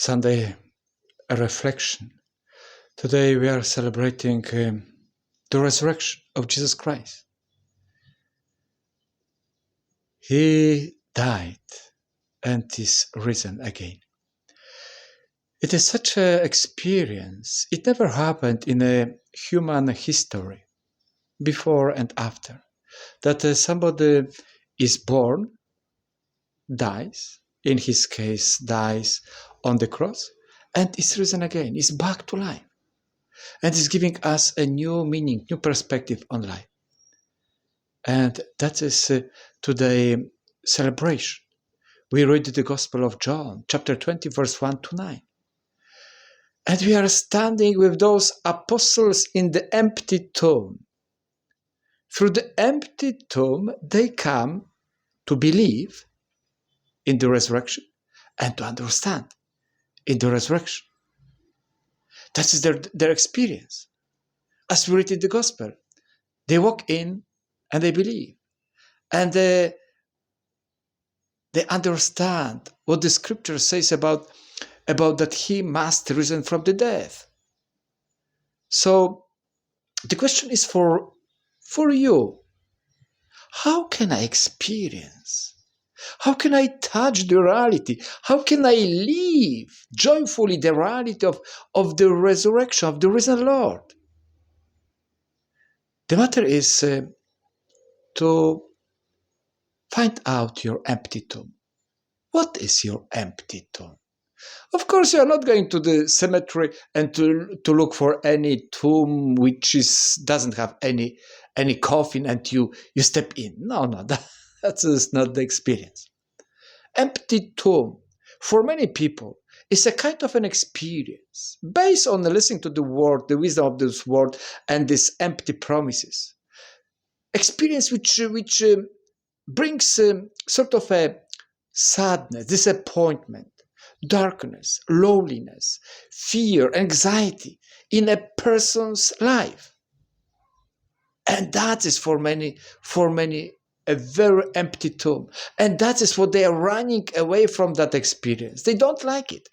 Sunday reflection. Today we are celebrating the resurrection of Jesus Christ. He died and is risen again. It is such an experience. It never happened in a human history, before and after, that somebody is born, dies, in his case dies on the cross, and is risen again, is back to life, and is giving us a new meaning, new perspective on life. And that is today's celebration. We read the Gospel of John, chapter 20, verse 1 to 9. And we are standing with those apostles in the empty tomb. Through the empty tomb, they come to believe in the resurrection and to understand in the resurrection. That is their experience. As we read in the Gospel, they walk in and they believe. And they understand what the scripture says about that he must risen from the dead. So the question is for you. How can I experience? How can I touch the reality? How can I live joyfully the reality of the resurrection, of the risen Lord? The matter is to find out your empty tomb. What is your empty tomb? Of course, you are not going to the cemetery and to look for any tomb which doesn't have any coffin and you step in. No, that is not the experience. Empty tomb, for many people, is a kind of an experience based on listening to the word, the wisdom of this word, and these empty promises. Experience which brings sort of a sadness, disappointment, darkness, loneliness, fear, anxiety in a person's life. And that is for many a very empty tomb. And that is what they are running away from, that experience. They don't like it.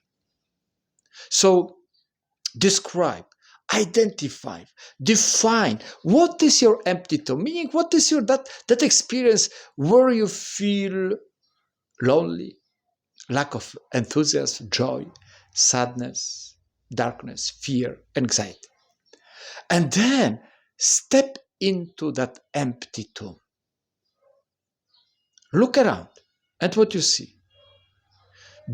So describe, identify, define what is your empty tomb, meaning what is your that experience where you feel lonely, lack of enthusiasm, joy, sadness, darkness, fear, anxiety. And then step into that empty tomb. Look around at what you see.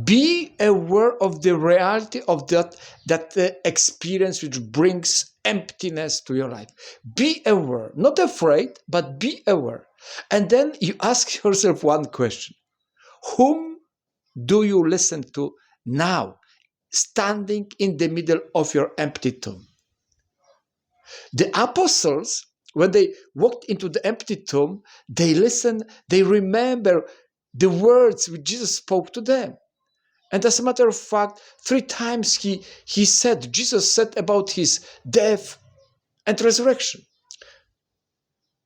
Be aware of the reality of that experience which brings emptiness to your life. Be aware, not afraid, but be aware. And then you ask yourself one question. Whom do you listen to now, standing in the middle of your empty tomb? The apostles, when they walked into the empty tomb, they listened, they remember the words which Jesus spoke to them. And as a matter of fact, 3 times Jesus said about his death and resurrection.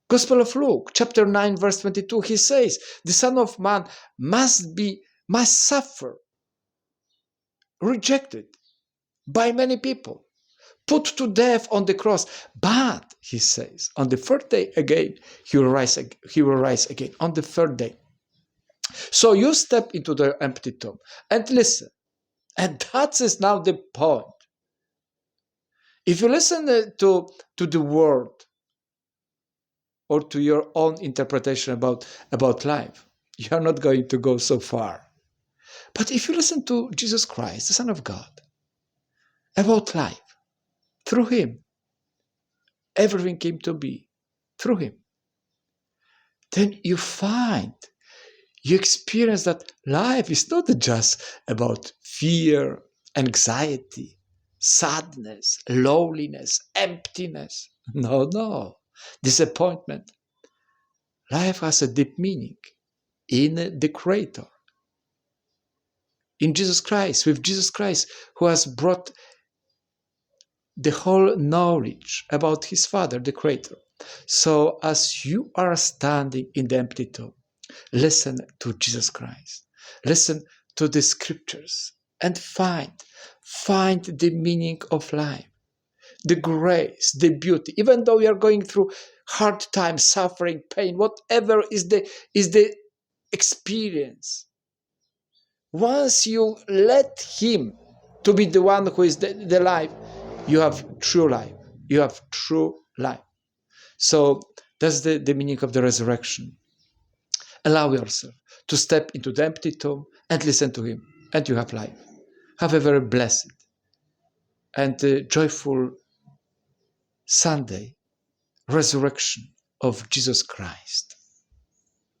Gospel of Luke, chapter 9, verse 22, he says, the Son of Man must suffer, rejected by many people, put to death on the cross. But, he says, on the 3rd day again, he will rise again, on the 3rd day. So you step into the empty tomb and listen. And that is now the point. If you listen to the word or to your own interpretation about life, you are not going to go so far. But if you listen to Jesus Christ, the Son of God, about life, through him, everything came to be, through him, then you experience that life is not just about fear, anxiety, sadness, loneliness, emptiness. No. Disappointment. Life has a deep meaning in the Creator. In Jesus Christ, with Jesus Christ, who has brought the whole knowledge about his Father, the Creator. So as you are standing in the empty tomb, listen to Jesus Christ. Listen to the scriptures and find the meaning of life, the grace, the beauty. Even though we are going through hard times, suffering, pain, whatever is the experience, once you let him to be the one who is the life, you have true life. You have true life. So that's the meaning of the resurrection. Allow yourself to step into the empty tomb and listen to him, and you have life. Have a very blessed and joyful Sunday, resurrection of Jesus Christ.